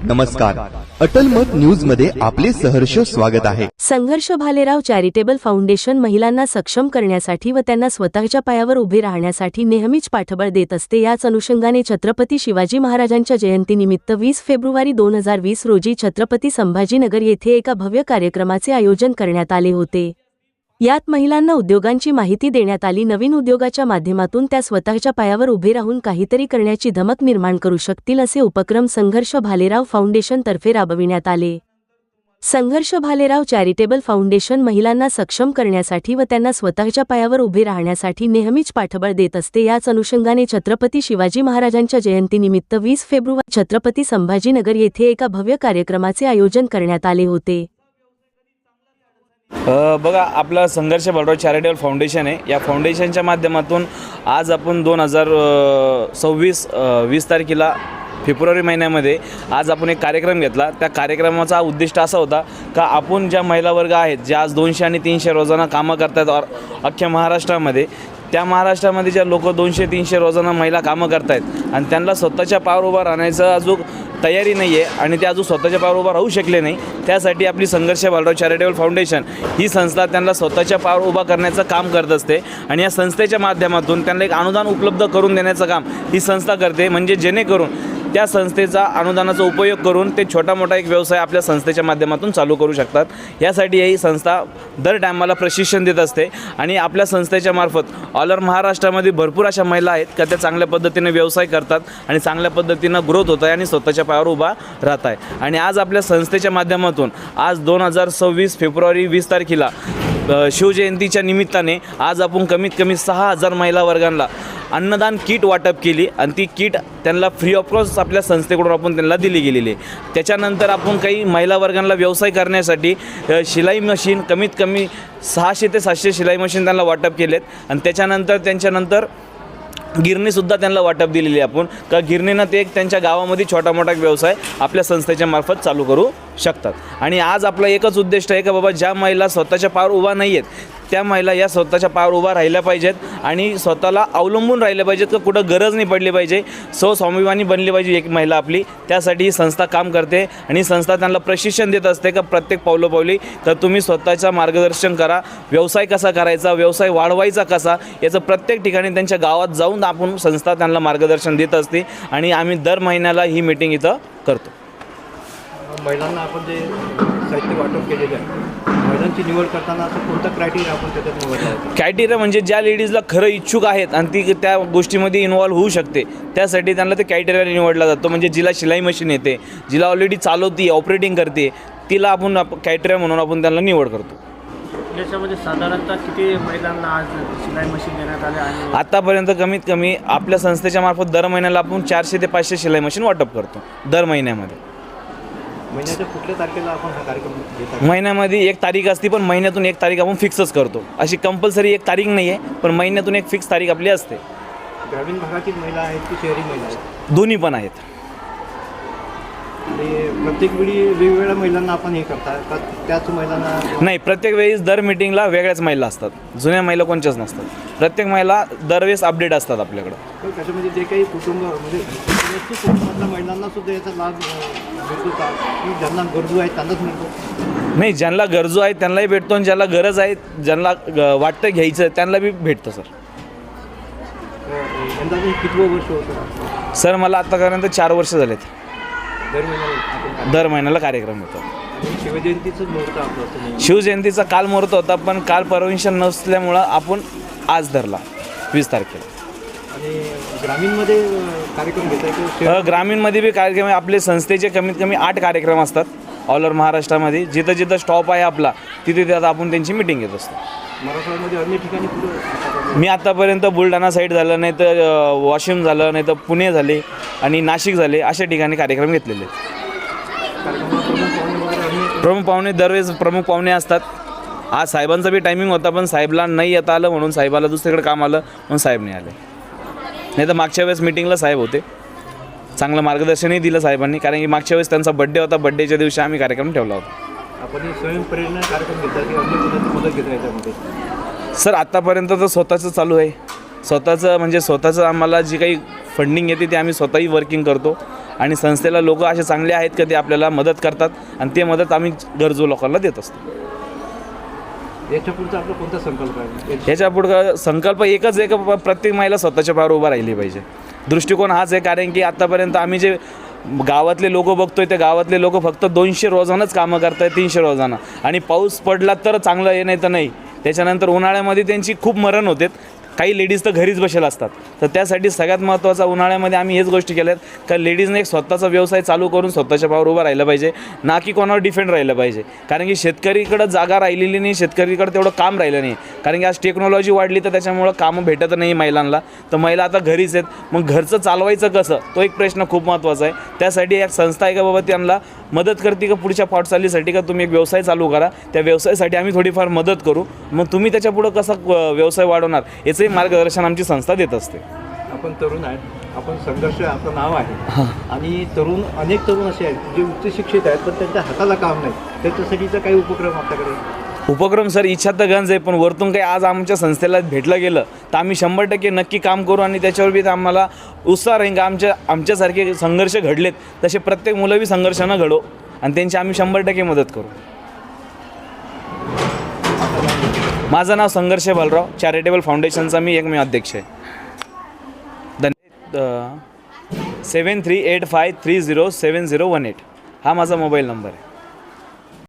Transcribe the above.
नमस्कार, अटल मत न्यूज मध्ये आपले सहर्ष स्वागत आहे। संघर्ष भालेराव चॅरिटेबल फाउंडेशन महिलांना सक्षम करण्यासाठी व त्यांना स्वतःच्या पायावर उभे राहण्यासाठी नेहमीच पाठबळ देत असते। याच अनुषंगाने छत्रपती शिवाजी महाराजांच्या जयंतीनिमित्त 20 फेब्रुवारी 2020 रोजी छत्रपती संभाजीनगर येथे एका भव्य कार्यक्रमाचे आयोजन करण्यात आले होते। यात महिलांना उद्योगांची माहिती देण्यात आली। नवीन उद्योगाच्या माध्यमातून त्या स्वतःच्या पायावर उभे राहून काहीतरी करण्याची धमक निर्माण करू शकतील असे उपक्रम संघर्ष भालेराव फाउंडेशन तर्फे राबविण्यात आले। संघर्ष भालेराव चॅरिटेबल फाउंडेशन महिलांना सक्षम करण्यासाठी व त्यांना स्वतःच्या पायावर उभे राहण्यासाठी नेहमीच पाठबळ देत असते। याच अनुषंगाने छत्रपती शिवाजी महाराजांच्या जयंतीनिमित्त 20 फेब्रुवारी छत्रपती संभाजीनगर येथे एका भव्य कार्यक्रमाचे आयोजन करण्यात आले होते। बघा, आपला संघर्ष भालेराव चॅरिटेबल फाउंडेशन आहे। या फाउंडेशनच्या माध्यमातून आज आपण 2020 तारखेला फेब्रुवारी महिन्यामध्ये आज आपण एक कार्यक्रम घेतला। त्या कार्यक्रमाचा उद्दिष्ट असा होता का आपण ज्या महिला वर्ग आहेत ज्या आज 200 आणि 300 रोजाना कामं करतात अख्ख्या महाराष्ट्रामध्ये, त्या महाराष्ट्रामध्ये ज्या लोक 200-300 रोजाना महिला कामं करतायत आणि त्यांना स्वतःच्या पायावर उभा राहण्याचं अजून तयारी नाही आहे आणि ते अजून स्वतःच्या पायावर उभा राहू शकले नाही, त्यासाठी आपली संघर्ष भालेराव चॅरिटेबल फाउंडेशन ही संस्था त्यांना स्वतःच्या पायावर उभा करण्याचं काम करत असते। आणि या संस्थेच्या माध्यमातून त्यांना एक अनुदान उपलब्ध करून देण्याचं काम ही संस्था करते, म्हणजे जेणेकरून त्या संस्थेचा अनुदानाचा उपयोग करून ते छोटा मोठा एक व्यवसाय आपल्या संस्थेच्या माध्यमातून चालू करू शकतात। यासाठी ही संस्था दर टायमाला प्रशिक्षण देत असते आणि आपल्या संस्थेच्या मार्फत ऑल ओव्हर महाराष्ट्रामध्ये भरपूर अशा महिला आहेत का त्या चांगल्या पद्धतीने व्यवसाय करतात आणि चांगल्या पद्धतीनं ग्रोथ होत आहे आणि स्वतःच्या पायावर उभा राहत आहे। आणि आज आपल्या संस्थेच्या माध्यमातून आज 2026 फेब्रुवारी 20 तारखेला शिवजयंतीच्या निमित्ताने आज आपण कमीत कमी 6000 महिला वर्गांना अन्नदान किट वाटप केली आणि ती किट त्यांना फ्री ऑफ कॉस्ट आपल्या संस्थेकडून आपण त्यांना दिली गेलेली आहे। त्याच्यानंतर आपण काही महिला वर्गांना व्यवसाय करण्यासाठी शिलाई मशीन कमीत कमी 600 ते 700 शिलाई मशीन त्यांना वाटप केलेत आणि त्याच्यानंतर गिरणीसुद्धा त्यांना वाटप दिलेली आहे आपण का गिरणीनं ते एक त्यांच्या गावामध्ये छोटा मोठा व्यवसाय आपल्या संस्थेच्या मार्फत चालू करू शकतात। आणि आज आपला एकच उद्दिष्ट आहे का बाबा ज्या महिला स्वतःच्या पायावर उभा नाही आहेत त्या महिला या स्वतःच्या पायावर उभा राहिल्या पाहिजेत आणि स्वतःला अवलंबून राहिल्या पाहिजेत का कुठं गरज नाही पडली पाहिजे, स्वाभिमानी बनली पाहिजे एक महिला आपली। त्यासाठी ही संस्था काम करते आणि संस्था त्यांना प्रशिक्षण देत असते का प्रत्येक पावलोपावली तर तुम्ही स्वतःचं मार्गदर्शन करा, व्यवसाय कसा करायचा, व्यवसाय वाढवायचा कसा, याचं प्रत्येक ठिकाणी त्यांच्या गावात जाऊन आपण संस्था त्यांना मार्गदर्शन देत असते आणि आम्ही दर महिन्याला ही मीटिंग इथं करतो। महिलांना आपण जे साहित्य वाटप केलेलं आहे, महिलांची निवड करताना असं कोणता क्रायटेरिया आपण त्याच्यात निवडला आहे? क्रायटेरिया म्हणजे ज्या लेडीजला खरं इच्छुक आहेत आणि ती त्या गोष्टीमध्ये इन्व्हॉल्व होऊ शकते त्यासाठी त्यांना ते क्रायटेरिया निवडला जातो। म्हणजे जिला शिलाई मशीन येते, जिला ऑलरेडी चालवती ऑपरेटिंग करते, तिला आपण क्रायटेरिया म्हणून आपण त्यांना निवड करतो। याच्यामध्ये साधारणतः किती महिलांना आज शिलाई मशीन देण्यात आले आहे? आतापर्यंत कमीत कमी आपल्या संस्थेच्या मार्फत दर महिन्याला आपण 400 ते 500 शिलाई मशीन वाटप करतो दर महिन्यामध्ये। महिन्याच्या कुठल्या तारखेला आपण हा कार्यक्रम घेतो? महिन्यामध्ये एक तारीख असते, पण महिन्यातून एक तारीख आपण फिक्सच करतो। अशी कंपल्सरी एक तारीख नाही आहे, पण महिन्यातून एक फिक्स तारीख आपली असते। ग्रामीण भागातील महिला आहेत की शहरी महिला आहेत? दोन्ही पण आहेत। आणि प्रत्येक वेळी वेगवेगळ्या महिलांना आपण हे करता का त्याच महिलांना? नाही, प्रत्येक वेळेस दर मीटिंगला वेगळ्याच महिला असतात, जुन्या महिला कोणच्याच नसतात। प्रत्येक महिला दरवेळेस अपडेट असतात आपल्याकडं। त्याच्यामध्ये जे काही कुटुंब म्हणजे कुटुंबातल्या महिलांना सुद्धा याचा लाभ भेटतो का की ज्यांना गरजू आहेत त्यांनाच मिळतो? नाही, ज्यांना गरजू आहेत त्यांनाही भेटतो आणि ज्याला गरज आहे ज्यांना वाटतं घ्यायचं त्यांना बी भेटतं सर। यंदा कितवं वर्ष होतं सर? मला आतापर्यंत 4 वर्ष झालेत। दर महिन्याला कार्यक्रम होतो। शिवजयंतीचं मुहूर्त आपलं? शिवजयंतीचा काल मुहूर्त होता, पण काल परमिशन नसल्यामुळं आपण आज धरला 20 तारखेला। आणि ग्रामीणमध्ये कार्यक्रम घेता? ग्रामीणमध्ये बी कार्यक्रम आपले संस्थेचे कमीत कमी 8 कार्यक्रम असतात ऑल ओव्हर महाराष्ट्रामध्ये। जिथं जिथं स्टॉप आहे आपला तिथे तिथं आपण त्यांची मिटिंग घेत असतो। मराठवाड्यामध्ये अन्य ठिकाणी मी आतापर्यंत बुलढाणा साईड झालं, नाही तर वाशिम झालं, नाही तर पुणे झाले आणि नाशिक झाले, अशा ठिकाणी कार्यक्रम घेतलेले आहेत। प्रमुख पाहुणे दरवेळेस प्रमुख पाहुणे असतात। आज साहेबांचा बी टायमिंग होता, पण साहेबला नाही येता आलं म्हणून साहेबाला दुसरीकडे काम आलं म्हणून साहेब नाही आले, नाही तर मागच्या वेळेस मीटिंगला साहेब होते। चांगलं मार्गदर्शनही दिलं साहेबांनी, कारण की मागच्या वेळेस त्यांचा बड्डे होता, बड्डेच्या दिवशी आम्ही कार्यक्रम ठेवला होता। आपण स्वयंप्रेरणा कार्यक्रम घेतला की अन्य कोणाची मदत घेतली याच्यामध्ये? सर, आत्तापर्यंत तर स्वतःचं चालू आहे। स्वतःचं म्हणजे स्वतःचं आम्हाला जी काही फंडिंग येते ते आम्ही स्वतःही वर्किंग करतो आणि संस्थेला लोक असे चांगले आहेत का ते आपल्याला मदत करतात आणि ते मदत आम्ही गरजू लोकांना देत असतो. याच्या पुढचा आपला कोणता संकल्प आहे? ह्याच्या पुढं संकल्प एकच आहे का प्रत्येक महिला स्वतःच्या पायावर उभा राहिली पाहिजे. दृष्टिकोन हाच आहे, कारण की आत्तापर्यंत आम्ही जे गावातले लोक बघतोय ते गावातले लोक फक्त 200 रोजानंच कामं करतायत, 300 रोजानं, आणि पाऊस पडला तर चांगलं आहे, नाही तर नाही. त्याच्यानंतर उन्हाळ्यामध्ये त्यांची खूप मरण होते. काही लेडीज तर घरीच बसेल असतात. तर त्यासाठी सगळ्यात महत्त्वाचा उन्हाळ्यामध्ये आम्ही हेच गोष्टी केल्यात का लेडीजने एक स्वतःचा व्यवसाय चालू करून स्वतःच्या पायावर उभं राहिलं पाहिजे, ना की कोणावर डिफेंड राहिलं पाहिजे. कारण की शेतकरीकडं जागा राहिलेली नाही, शेतकरीकडं तेवढं काम राहिलं नाही. कारण की आज टेक्नॉलॉजी वाढली तर त्याच्यामुळं कामं भेटत नाही महिलांना. तर महिला आता घरीच आहेत. मग घरचं चालवायचं कसं, तो एक प्रश्न खूप महत्त्वाचा आहे. त्यासाठी एक संस्था आहे का बाबा त्यांना मदत करते का पुढच्या वाटचालीसाठी, का तुम्ही एक व्यवसाय चालू करा, त्या व्यवसायासाठी आम्ही थोडीफार मदत करू, मग तुम्ही त्याच्यापुढं कसा व्यवसाय वाढवणार याचंही मार्गदर्शन आमची संस्था देत असते. आपण तरुण आहेत, आपण संघर्ष आपलं नाव आहे, आणि अनेक तरुण असे आहेत जे उच्च शिक्षित आहेत पण त्यांच्या हाताला काम नाही. त्याच्यासाठीचा काही उपक्रम आपल्याकडे? उपक्रम सर इच्छा तर गंज आहे, पण वरतून काही आज आमच्या संस्थेला भेटलं गेलं तर आम्ही 100% नक्की काम करू. आणि त्याच्यावर बी आम्हाला उत्साह राहील का आमच्यासारखे संघर्ष घडलेत तसे प्रत्येक मुलं बी संघर्षानं घडो आणि त्यांची आम्ही 100% मदत करू. माझं नाव संघर्ष बालराव, चॅरिटेबल फाउंडेशनचा मी अध्यक्ष आहे. 7385307018 हा माझा मोबाईल नंबर आहे.